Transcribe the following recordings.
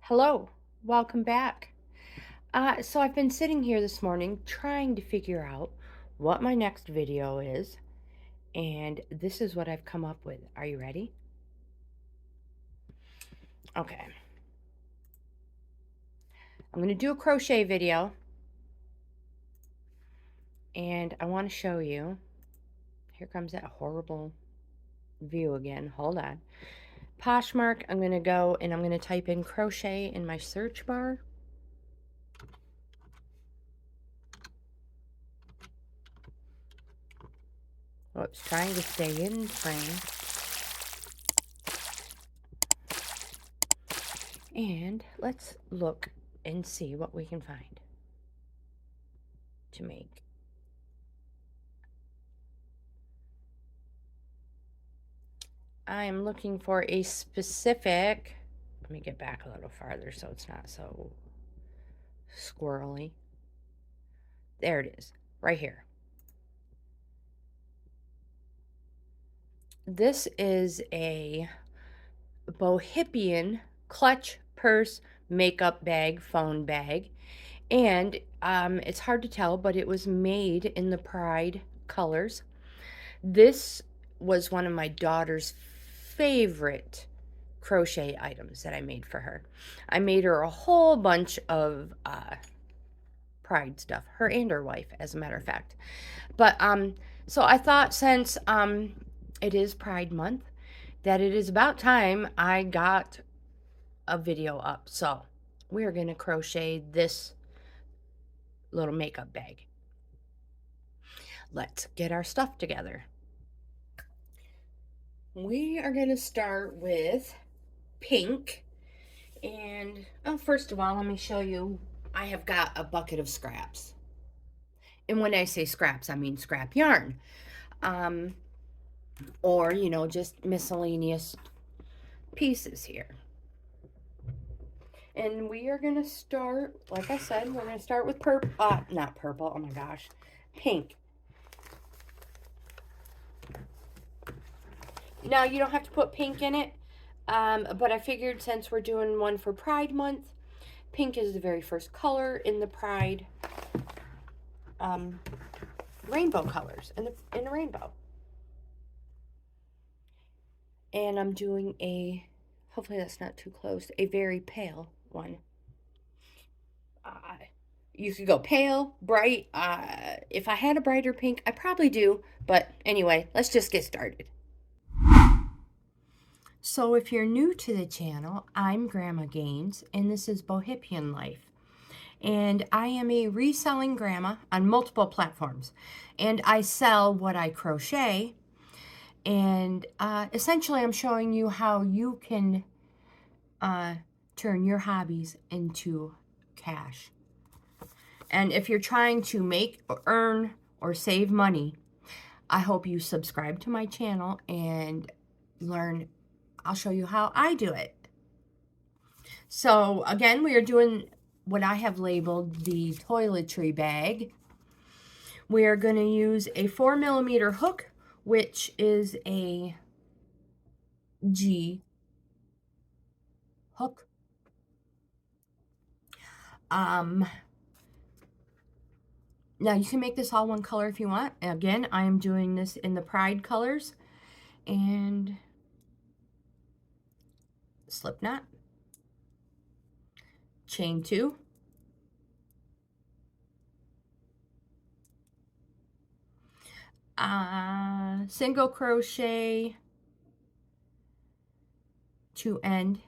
Hello, welcome back. So I've been sitting here this morning trying to figure out what my next video is, and this is what I've come up with. Are you ready? Okay. I'm going to do a crochet video, and I want to show you. Here comes that horrible view again. Hold on. Poshmark, I'm going to go and I'm going to type in crochet in my search bar. Oops, trying to stay in frame. And let's look and see what we can find to make. I am looking for a specific, let me get back a little farther so it's not so squirrely. There it is, right here. This is a Bohippian clutch, purse, makeup bag, phone bag. And it's hard to tell, but it was made in the Pride colors. This was one of my daughter's favorite crochet items that I made for her. I made her a whole bunch of Pride stuff, her and her wife, as a matter of fact. But so I thought, since it is Pride Month, that it is about time I got a video up. So we're gonna crochet this little makeup bag. Let's get our stuff together. We are going to start with pink. And first of all, let me show you, I have got a bucket of scraps. And when I say scraps, I mean scrap yarn. Or, you know, just miscellaneous pieces here. And we are going to start, like I said, we're going to start with not purple, oh my gosh, pink. Now, you don't have to put pink in it, but I figured since we're doing one for Pride Month, pink is the very first color in the Pride rainbow colors, in the rainbow. And I'm doing a, hopefully that's not too close, a very pale one. You could go pale, bright. If I had a brighter pink, I probably do. But anyway, let's just get started. So if you're new to the channel, I'm Grandma GAINZ, and this is Bohippianlife. And I am a reselling grandma on multiple platforms. And I sell what I crochet. And essentially, I'm showing you how you can turn your hobbies into cash. And if you're trying to make or earn or save money, I hope you subscribe to my channel and learn. I'll show you how I do it. So again, we are doing what I have labeled the toiletry bag. We are going to use a 4mm hook, which is a G hook. Now you can make this all one color if you want. Again, I am doing this in the Pride colors. And slip knot, chain 2, single crochet to end,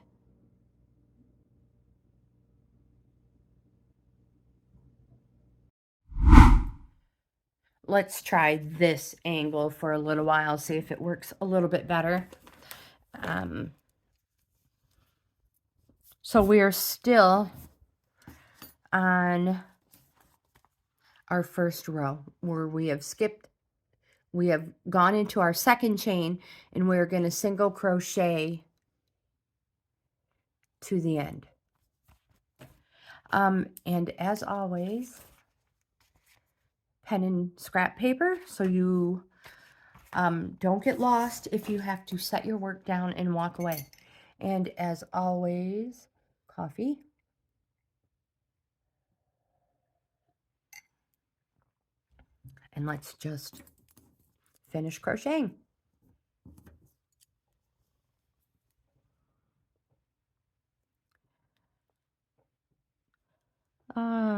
let's try this angle for a little while, see if it works a little bit better. So we are still on our first row where we have skipped. We have gone into our second chain, and we're going to single crochet to the end. And as always, pen and scrap paper, so you don't get lost if you have to set your work down and walk away. And as always, coffee. And let's just finish crocheting.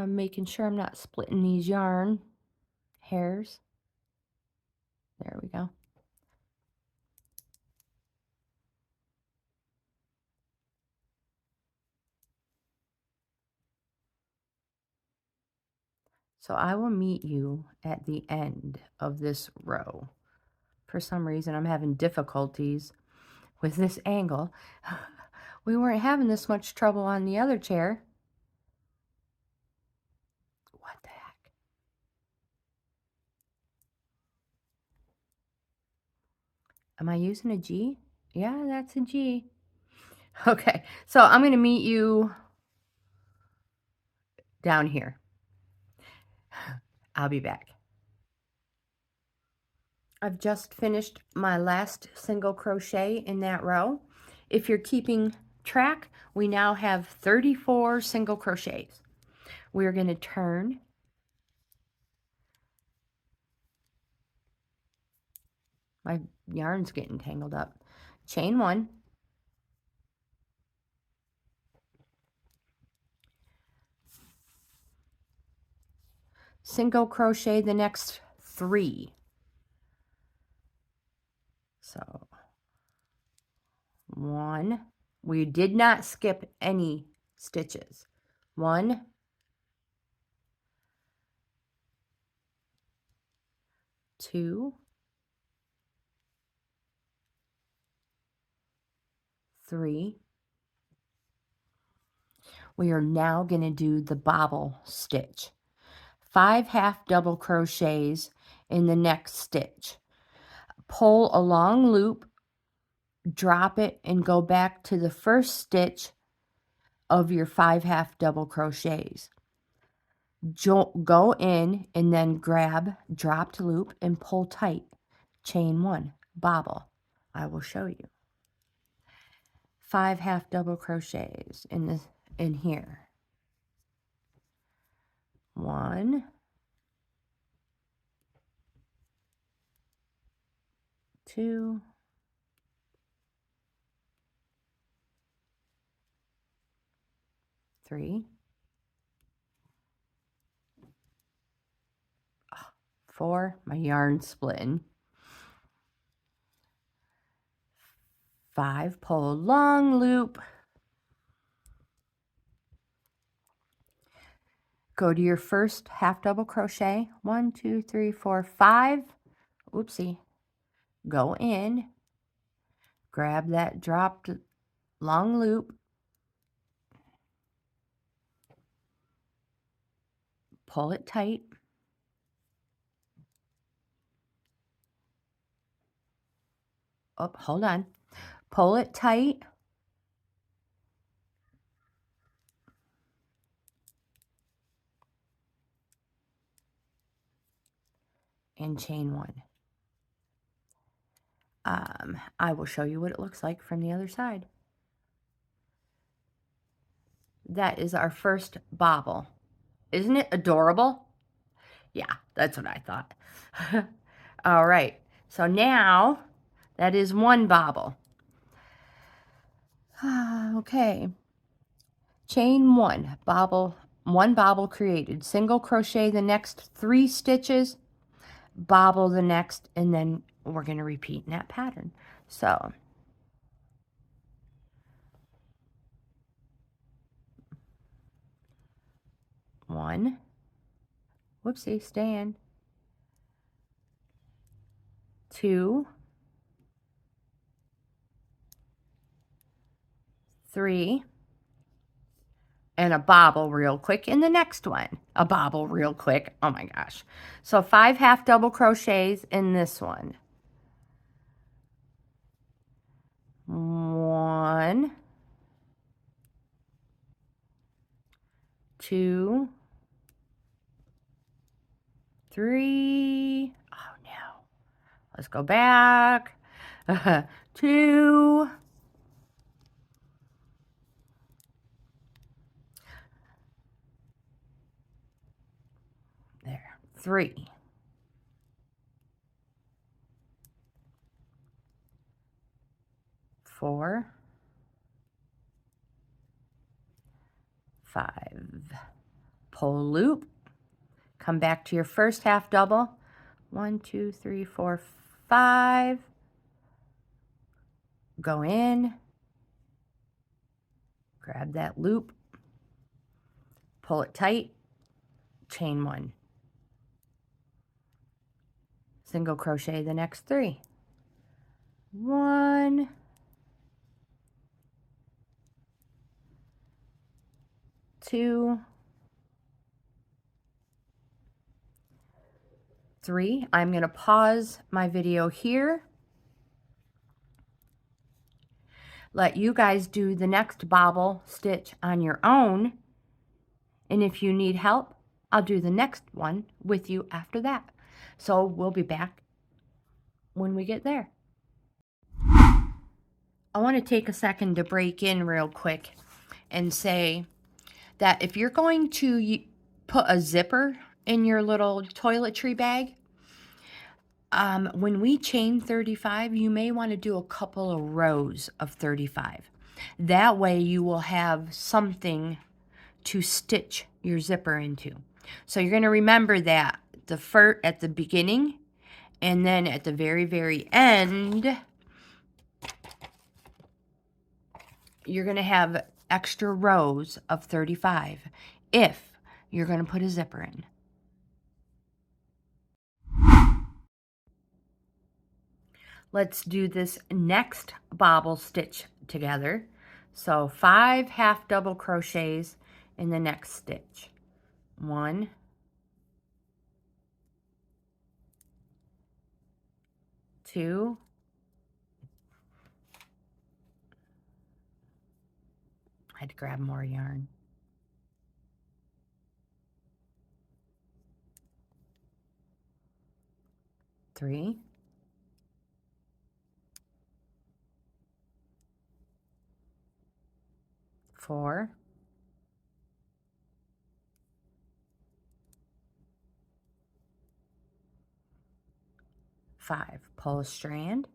Making sure I'm not splitting these yarn hairs. There we go. So I will meet you at the end of this row. For some reason, I'm having difficulties with this angle. We weren't having this much trouble on the other chair. What the heck? Am I using a G? Yeah, that's a G. Okay, so I'm going to meet you down here. I'll be back. I've just finished my last single crochet in that row. If you're keeping track, we now have 34 single crochets. We're going to turn my yarn's getting tangled up. Chain 1, single crochet the next 3. So 1, we did not skip any stitches. 1, 2, 3. We are now going to do the bobble stitch. 5 half double crochets in the next stitch. Pull a long loop, drop it, and go back to the first stitch of your 5 half double crochets. Go in and then grab dropped loop and pull tight. Chain 1, bobble. I will show you. 5 half double crochets in here. 1, 2, 3, 4, my yarn splitting. 5, pull a long loop. Go to your first half double crochet. 1, 2, 3, 4, 5. Oopsie. Go in. Grab that dropped long loop. Pull it tight. Oh, hold on. Pull it tight. And chain 1. I will show you what it looks like from the other side. That is our first bobble. Isn't it adorable? Yeah, that's what I thought. All right, so now that is 1 bobble. Okay, chain 1, bobble, 1 bobble created. Single crochet the next 3 stitches, bobble the next, and then we're going to repeat in that pattern. So 1, whoopsie, stay in, 2, 3, and a bobble real quick in the next one. A bobble real quick. Oh my gosh. So 5 half double crochets in this one. 1, 2, 3. Oh no. Let's go back. 2, 3, 4, 5. Pull loop, come back to your first half double. 1, 2, 3, 4, 5. Go in, grab that loop, pull it tight, chain 1. Single crochet the next 3. 1, 2, 3. I'm going to pause my video here. Let you guys do the next bobble stitch on your own. And if you need help, I'll do the next one with you after that. So we'll be back when we get there. I want to take a second to break in real quick and say that if you're going to put a zipper in your little toiletry bag, when we chain 35, you may want to do a couple of rows of 35. That way you will have something to stitch your zipper into. So you're going to remember that at the beginning, and then at the very, very end, you're going to have extra rows of 35 if you're going to put a zipper in. Let's do this next bobble stitch together. So 5 half double crochets in the next stitch. 1, 2, I had to grab more yarn. 3, 4, 5. Pull a strand,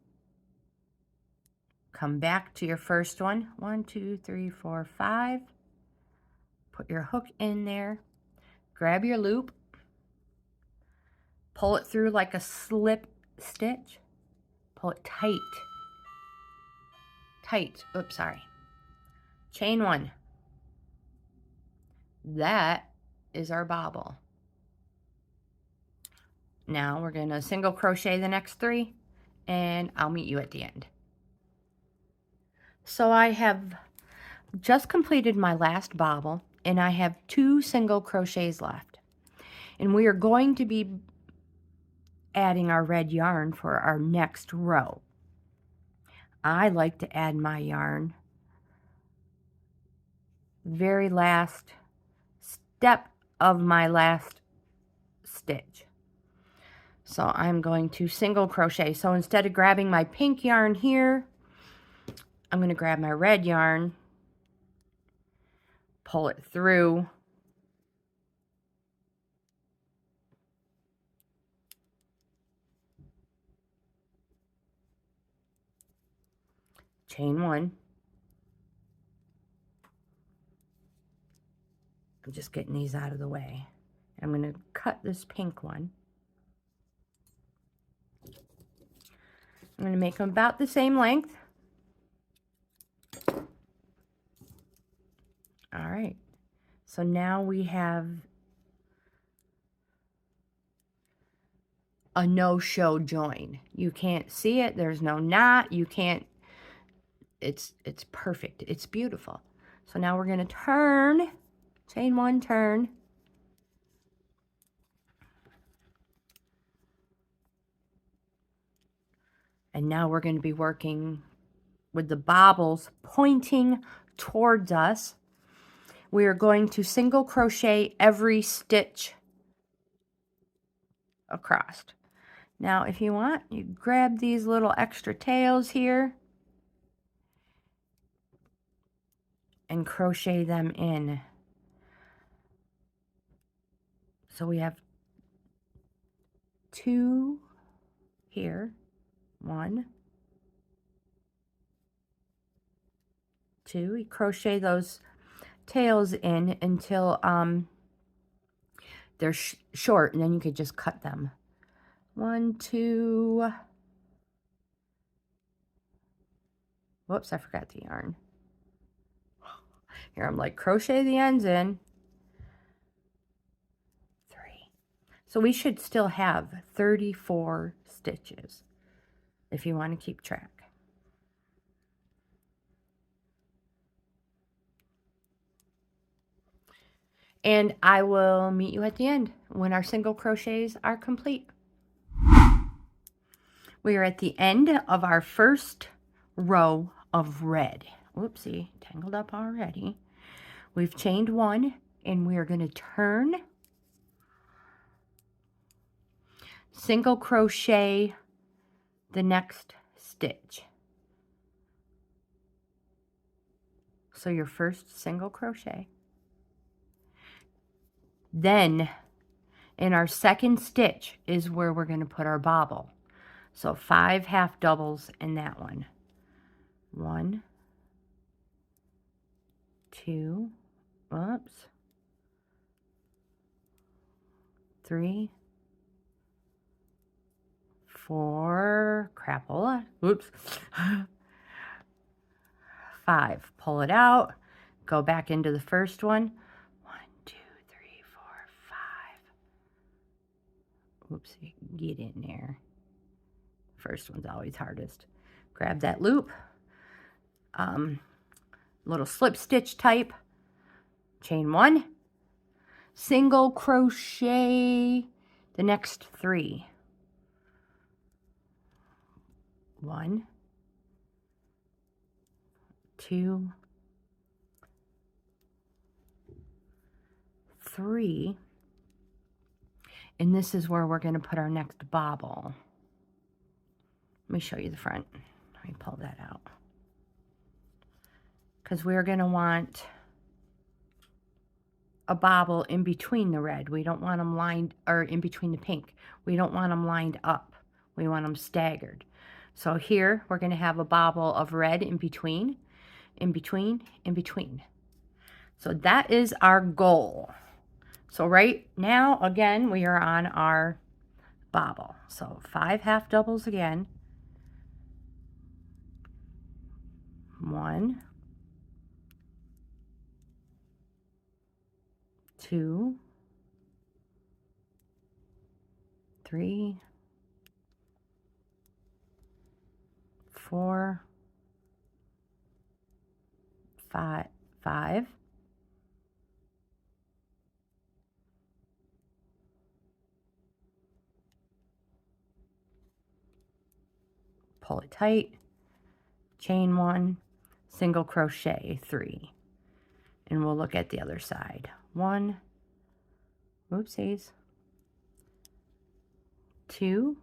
come back to your first one. 1, 2, 3, 4, 5. Put your hook in there, grab your loop, pull it through like a slip stitch, pull it tight, oops, sorry. Chain 1. That is our bobble. Now we're going to single crochet the next 3, and I'll meet you at the end. So I have just completed my last bobble, and I have 2 single crochets left. And we are going to be adding our red yarn for our next row. I like to add my yarn very last step of my last stitch. So I'm going to single crochet. So instead of grabbing my pink yarn here, I'm going to grab my red yarn, pull it through, chain 1. I'm just getting these out of the way. I'm going to cut this pink one. I'm going to make them about the same length. All right. So now we have a no-show join. You can't see it. There's no knot. You can't. It's perfect. It's beautiful. So now we're going to turn, chain 1, turn. And now we're going to be working with the bobbles pointing towards us. We are going to single crochet every stitch across. Now, if you want, you grab these little extra tails here and crochet them in. So we have 2 here, 1, 2. You crochet those tails in until they're short, and then you could just cut them. 1, 2. Whoops, I forgot the yarn. Here, I'm like, crochet the ends in. 3. So we should still have 34 stitches if you want to keep track. And I will meet you at the end when our single crochets are complete. We are at the end of our first row of red. Whoopsie, tangled up already. We've chained 1, and we are going to turn, single crochet the next stitch. So your first single crochet. Then in our second stitch is where we're going to put our bobble. So 5 half doubles in that one. 1, 2, oops, 3, 4, crapola, oops, 5. Pull it out, go back into the first one. 1, 2, 3, 4, 5. Oopsie, get in there. First one's always hardest. Grab that loop, little slip stitch type, chain 1, single crochet the next 3. 1, 2, 3, and this is where we're going to put our next bobble. Let me show you the front. Let me pull that out, because we're going to want a bobble in between the red. We don't want them lined, or in between the pink. We don't want them lined up. We want them staggered. So here we're going to have a bobble of red in between, in between, in between. So that is our goal. So right now, again, we are on our bobble. So 5 half doubles again. 1, 2, 3, 4, 5, pull it tight, chain 1, single crochet 3, and we'll look at the other side. 1, whoopsies, 2,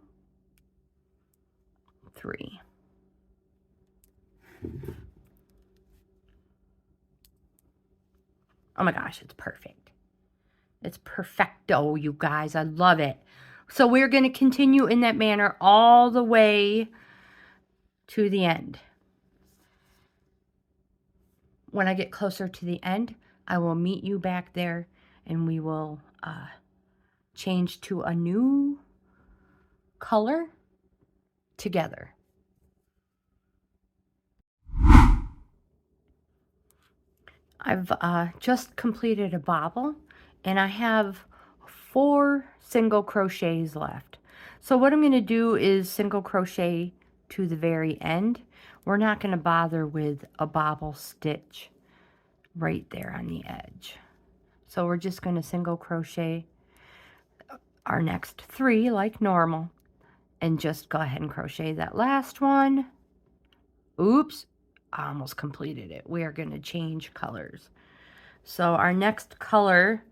3. Oh my gosh, it's perfect. It's perfecto, you guys. I love it. So we're going to continue in that manner all the way to the end. When I get closer to the end, I will meet you back there, and we will change to a new color together. I've just completed a bobble, and I have 4 single crochets left. So what I'm going to do is single crochet to the very end. We're not going to bother with a bobble stitch right there on the edge. So we're just going to single crochet our next 3 like normal, and just go ahead and crochet that last one. Oops, I almost completed it. We are going to change colors. So our next color,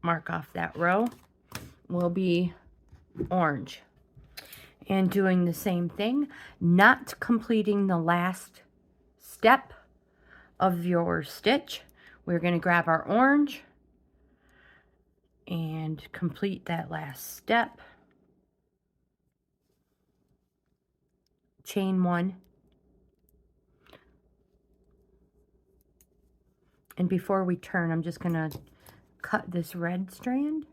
mark off that row, will be orange. And doing the same thing, not completing the last step of your stitch. We're going to grab our orange, and complete that last step. Chain 1. And before we turn, I'm just going to cut this red strand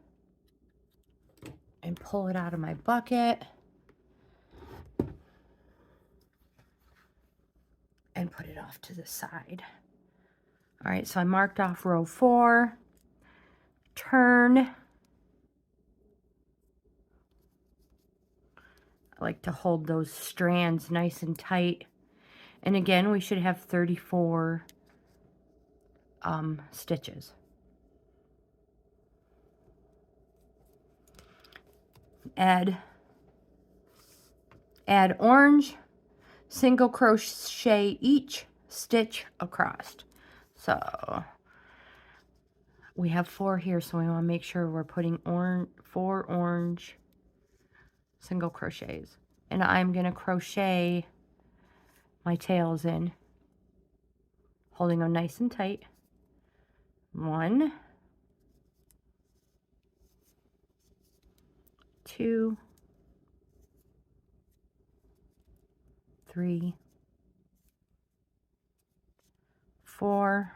and pull it out of my bucket and put it off to the side. All right, so I marked off row 4. Turn. I like to hold those strands nice and tight. And again, we should have 34 stitches. Add orange, single crochet each, stitch across. So we have 4 here, so we want to make sure we're putting 4 orange single crochets. And I'm going to crochet my tails in, holding them nice and tight. 1, 2, 3, 4,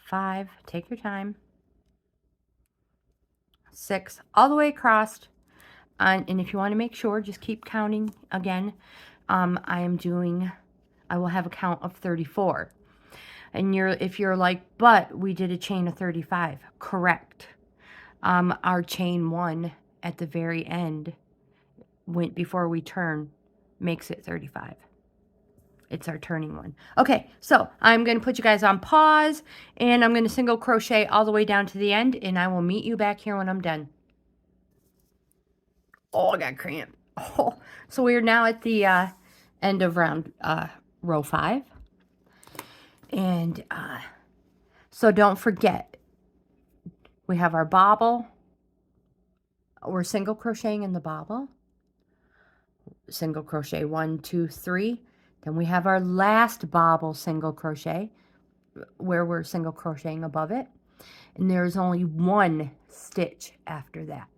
5, take your time, 6, all the way across. And if you want to make sure, just keep counting again. I will have a count of 34. And if you're like, but we did a chain of 35, correct. Our chain 1 at the very end, before we turn, makes it 35. It's our turning one. Okay, so I'm going to put you guys on pause, and I'm going to single crochet all the way down to the end, and I will meet you back here when I'm done. Oh, I got cramp. Oh, so we're now at the end of row 5. And so don't forget, we have our bobble. We're single crocheting in the bobble. Single crochet 1, 2, 3. Then we have our last bobble single crochet where we're single crocheting above it. And there's only 1 stitch after that.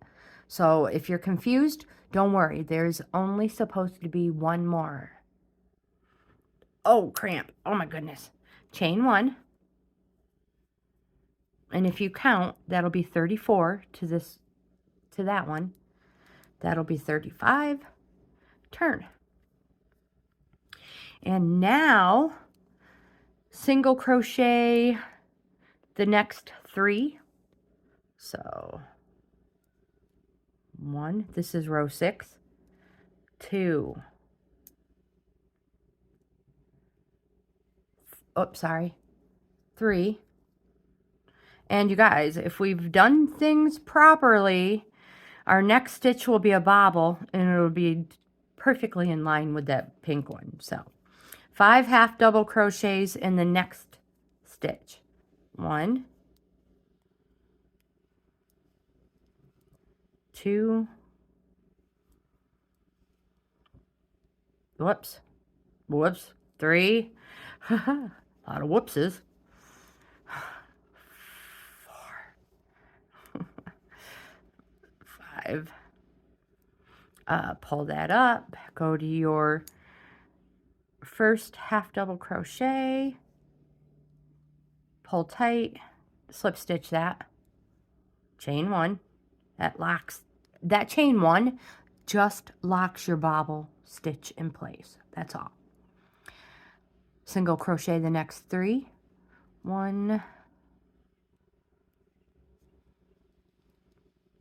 So if you're confused, don't worry. There's only supposed to be 1 more. Oh, cramp. Oh my goodness. Chain 1. And if you count, that'll be 34 to that one. That'll be 35. Turn. And now single crochet the next 3. So 1, this is row 6, 2, oops, sorry, 3. And you guys, if we've done things properly, our next stitch will be a bobble, and it'll be perfectly in line with that pink one. So 5 half double crochets in the next stitch. 1, 2, whoops, 3, a lot of whoopses, 4, 5, pull that up, go to your first half double crochet, pull tight, slip stitch that, chain 1, that chain 1 just locks your bobble stitch in place. That's all. Single crochet the next 3. 1,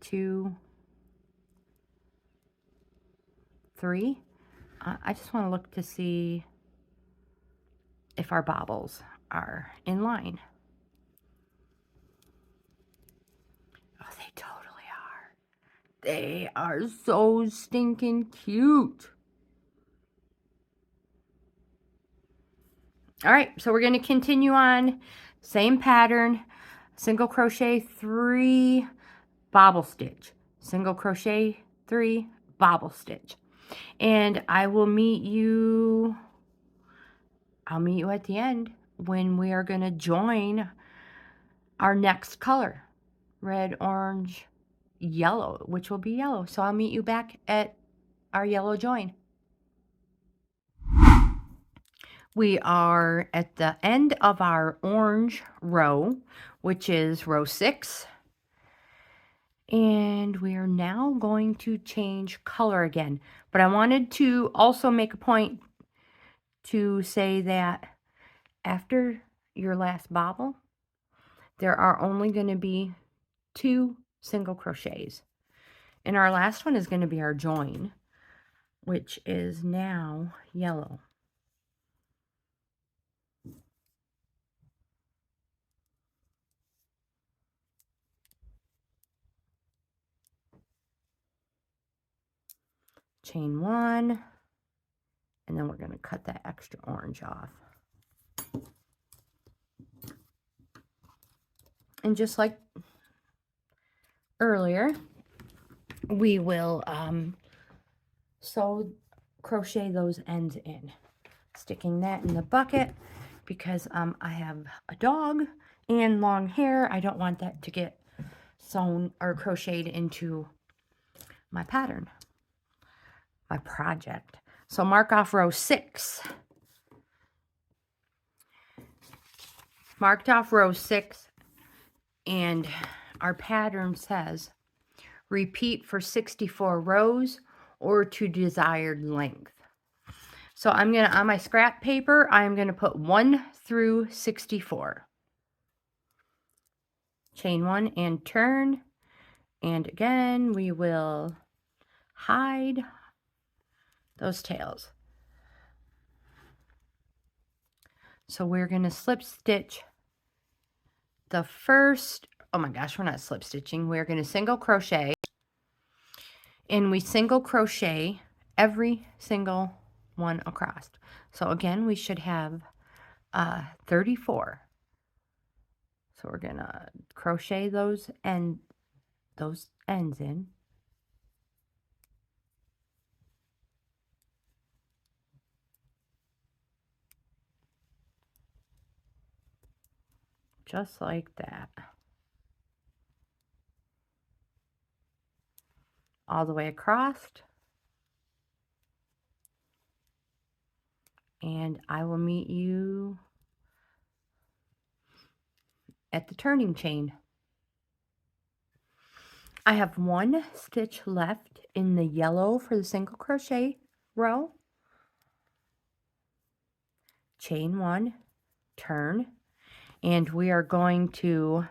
2, 3. I just want to look to see if our bobbles are in line. Oh, they totally are. They are so stinking cute. All right, so we're going to continue on. Same pattern. Single crochet 3, bobble stitch. Single crochet 3, bobble stitch. And I will meet you, I'll meet you at the end when we are going to join our next color, red, orange, yellow, which will be yellow. So I'll meet you back at our yellow join. We are at the end of our orange row, which is row 6. And we are now going to change color again. But I wanted to also make a point to say that after your last bobble, there are only going to be 2 single crochets. And our last one is going to be our join, which is now yellow. Chain 1, and then we're going to cut that extra orange off. And just like earlier, we will crochet those ends in, sticking that in the bucket because I have a dog and long hair. I don't want that to get sewn or crocheted into my pattern, my project. So mark off row 6. Marked off row 6, and our pattern says repeat for 64 rows or to desired length. So I'm going to, on my scrap paper, I'm going to put 1 through 64. Chain 1 and turn. And again, we will hide those tails. So we're going to slip stitch the first, oh my gosh, we're not slip stitching. We're going to single crochet, and we single crochet every single one across. So again, we should have 34. So we're going to crochet those ends in. Just like that. All the way across. And I will meet you at the turning chain. I have 1 stitch left in the yellow for the single crochet row. Chain 1, turn, and we are going to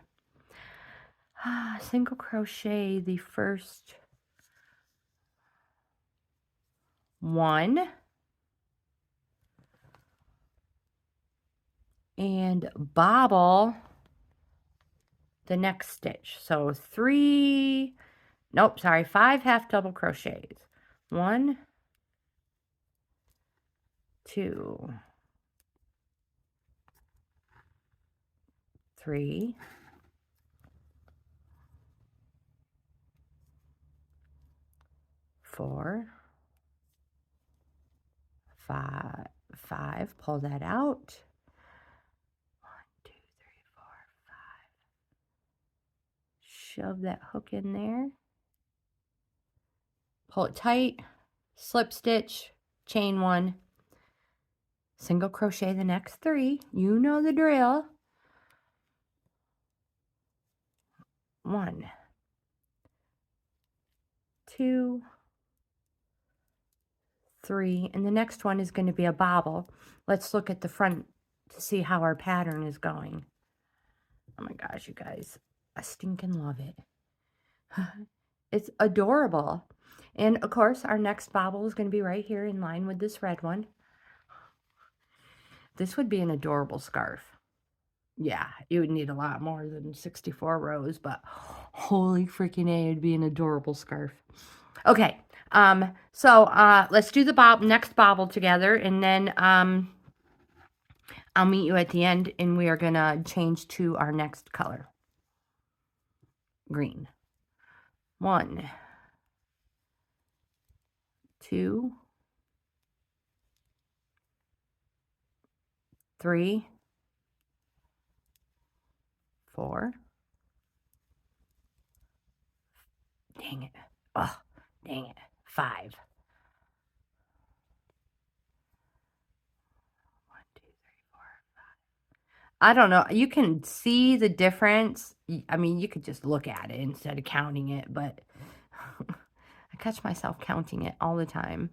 single crochet the first 1 and bobble the next stitch. So 5 half double crochets. 1, 2, 3, 4, 5, pull that out. 1, 2, 3, 4, 5. Shove that hook in there. Pull it tight, slip stitch, chain 1, single crochet the next 3. You know the drill. 1, 2, 3, and the next one is going to be a bobble. Let's look at the front to see how our pattern is going. Oh my gosh, you guys, I stinking love it. It's adorable. And of course, our next bobble is going to be right here in line with this red one. This would be an adorable scarf. Yeah, you would need a lot more than 64 rows, but holy freaking A, it'd be an adorable scarf. Okay, so let's do the next bobble together, and then I'll meet you at the end, and we are going to change to our next color. Green. 1, 2, 3, 4. Dang it. Oh, dang it. 5. 1, 2, 3, 4, 5. I don't know. You can see the difference. I mean, you could just look at it instead of counting it, but I catch myself counting it all the time.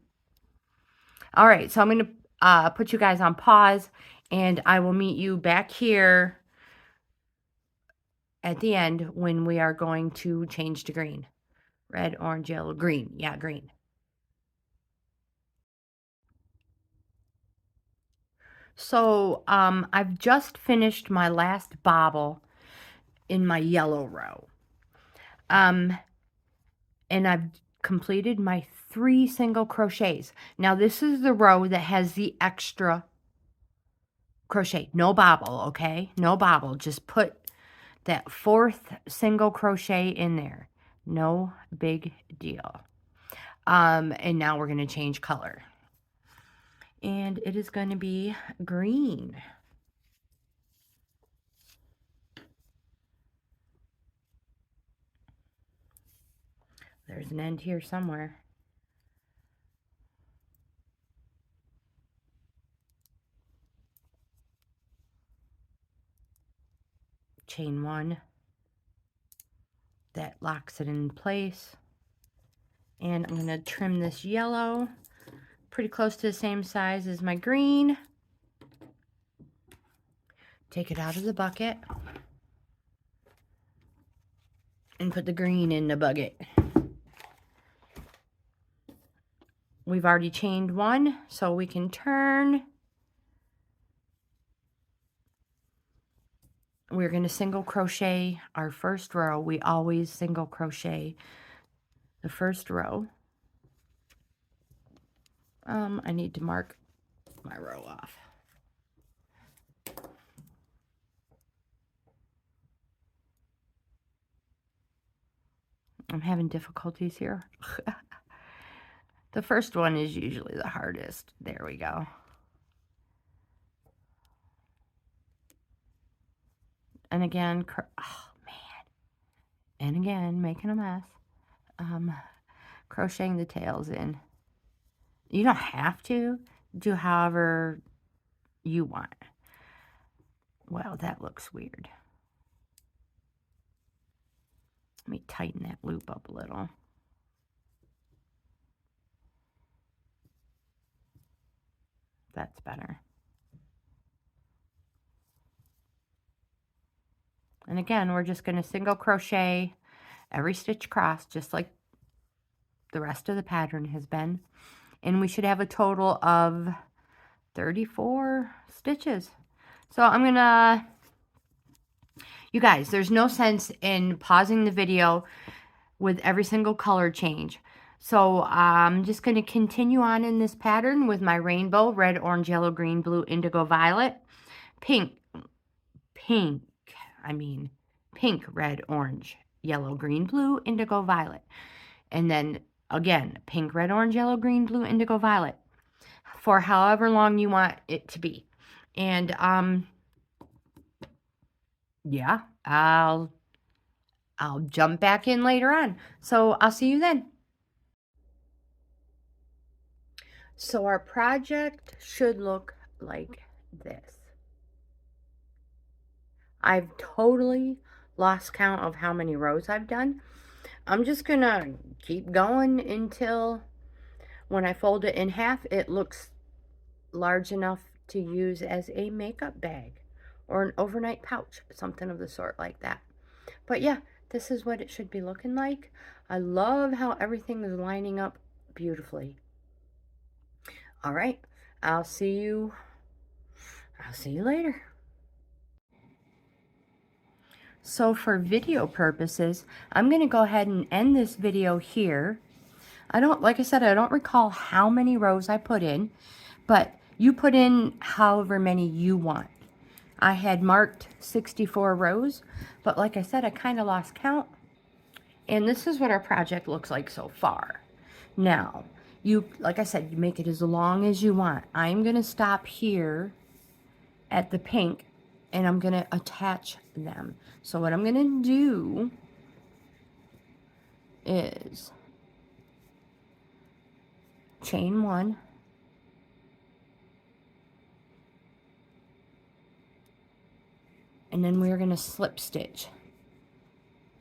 All right, so I'm going to put you guys on pause, and I will meet you back here at the end when we are going to change to green. Red, orange, yellow, green. Yeah, green. So I've just finished my last bobble in my yellow row. And I've completed my 3 single crochets. Now this is the row that has the extra crochet. No bobble, okay? No bobble. Just put that 4th single crochet in there. No big deal. And now we're going to change color. And it is going to be green. There's an end here somewhere. Chain 1. That locks it in place. And I'm going to trim this yellow pretty close to the same size as my green. Take it out of the bucket. And put the green in the bucket. We've already chained 1, so we can turn. We're going to single crochet our first row. We always single crochet the first row. I need to mark my row off. I'm having difficulties here. The first one is usually the hardest. There we go. And again, oh man. And again, making a mess. Crocheting the tails in. You don't have to do however you want. Well, that looks weird. Let me tighten that loop up a little. That's better. And again, we're just going to single crochet every stitch across, just like the rest of the pattern has been. And we should have a total of 34 stitches. So I'm going to, you guys, there's no sense in pausing the video with every single color change. So I'm just going to continue on in this pattern with my rainbow, red, orange, yellow, green, blue, indigo, violet, pink, red, orange, yellow, green, blue, indigo, violet. And then again, pink, red, orange, yellow, green, blue, indigo, violet for however long you want it to be. And yeah, I'll jump back in later on. So I'll see you then. So our project should look like this. I've totally lost count of how many rows I've done. I'm just gonna keep going until when I fold it in half, it looks large enough to use as a makeup bag or an overnight pouch, something of the sort like that. But yeah, this is what it should be looking like. I love how everything is lining up beautifully. All right, I'll see you later. So for video purposes, I'm going to go ahead and end this video here. Like I said, I don't recall how many rows I put in, but you put in however many you want. I had marked 64 rows, but like I said, I kind of lost count. And this is what our project looks like so far. Now, You, like I said, you make it as long as you want. I'm going to stop here at the pink, and I'm going to attach them. So what I'm going to do is chain 1, and then we're going to slip stitch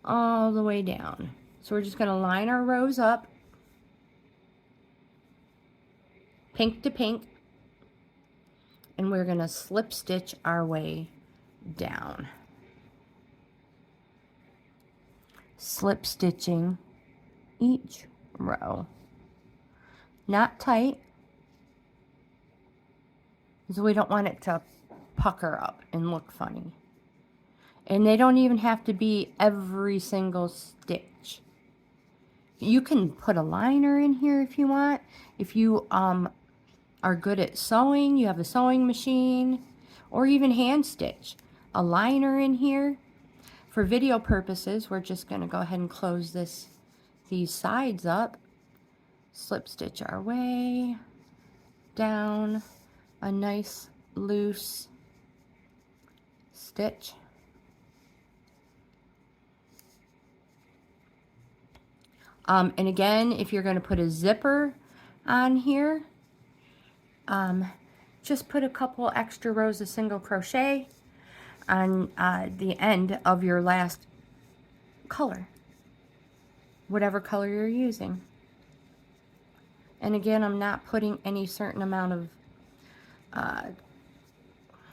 all the way down. So we're just going to line our rows up, pink to pink, and we're going to slip stitch our way down. Slip stitching each row. Not tight, because we don't want it to pucker up and look funny. And they don't even have to be every single stitch. You can put a liner in here if you want. If you are good at sewing, you have a sewing machine, or even hand stitch a liner in here. For video purposes, we're just going to go ahead and close these sides up, slip stitch our way down a nice loose stitch. And again, if you're going to put a zipper on here, just put a couple extra rows of single crochet on the end of your last color, whatever color you're using. And again, I'm not putting any certain amount of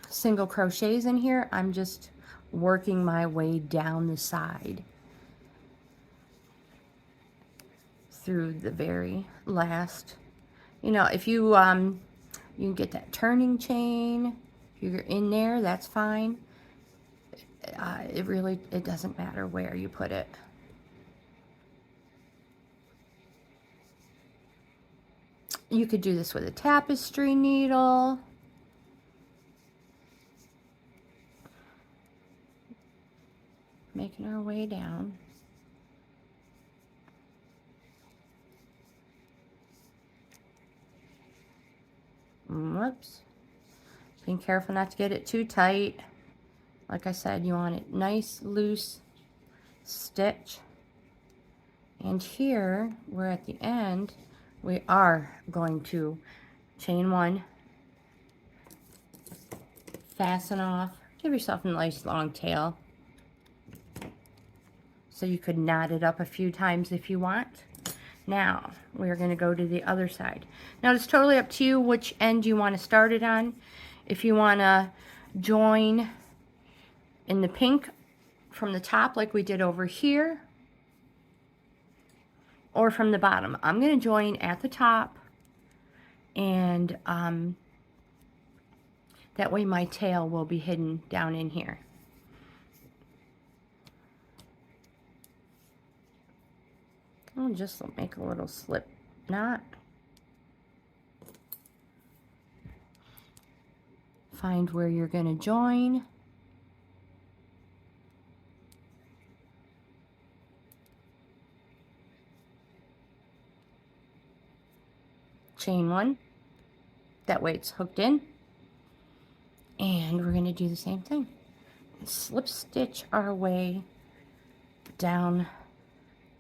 single crochets in here. I'm just working my way down the side through the very last. You know, if you you can get that turning chain. If you're in there, that's fine. It doesn't matter where you put it. You could do this with a tapestry needle. Making our way down. Whoops. Being careful not to get it too tight. Like I said, you want it nice, loose stitch. And here, we're at the end, we are going to chain 1, fasten off, give yourself a nice long tail. So you could knot it up a few times if you want. Now, we're going to go to the other side. Now, it's totally up to you which end you want to start it on. If you want to join in the pink from the top like we did over here, or from the bottom. I'm going to join at the top, and that way my tail will be hidden down in here. I'll just make a little slip knot. Find where you're going to join. Chain 1. That way it's hooked in. And we're going to do the same thing. Slip stitch our way down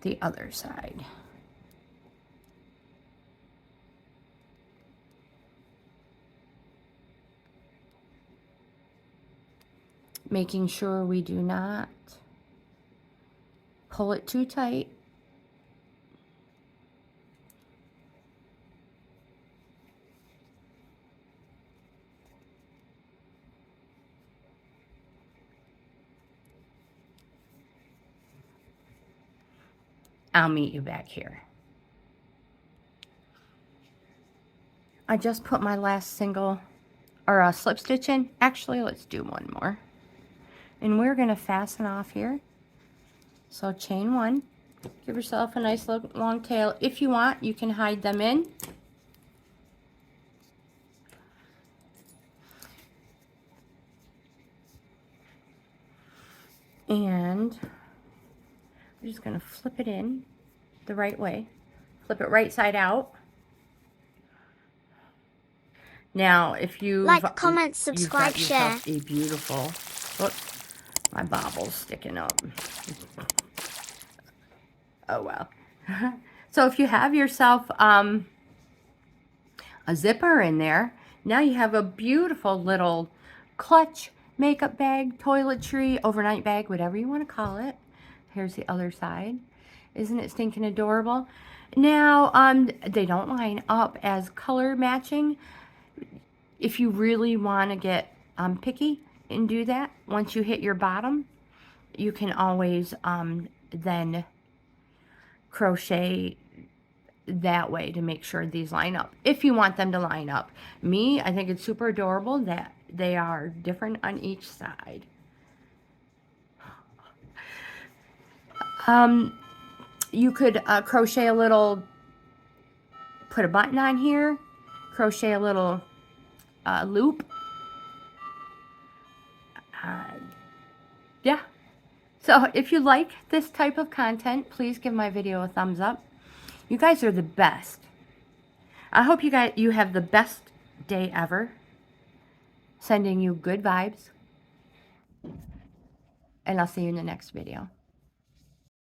the other side. Making sure we do not pull it too tight. I'll meet you back here. I just put my last single or slip stitch in. Actually, let's do one more. And we're going to fasten off here. So chain 1. Give yourself a nice long tail. If you want, you can hide them in. And we're just going to flip it in the right way. Flip it right side out. Now, if you've Like, comment, you've subscribe, got share. yourself a beautiful, whoops, my bobble's sticking up. Oh well. So if you have yourself a zipper in there, now you have a beautiful little clutch makeup bag, toiletry, overnight bag, whatever you want to call it. Here's the other side. Isn't it stinking adorable? Now, they don't line up as color matching. If you really want to get picky and do that, once you hit your bottom, you can always then crochet that way to make sure these line up, if you want them to line up. Me, I think it's super adorable that they are different on each side. You could crochet a little, put a button on here, crochet a little loop. Yeah. So if you like this type of content, please give my video a thumbs up. You guys are the best. I hope you have the best day ever. Sending you good vibes. And I'll see you in the next video.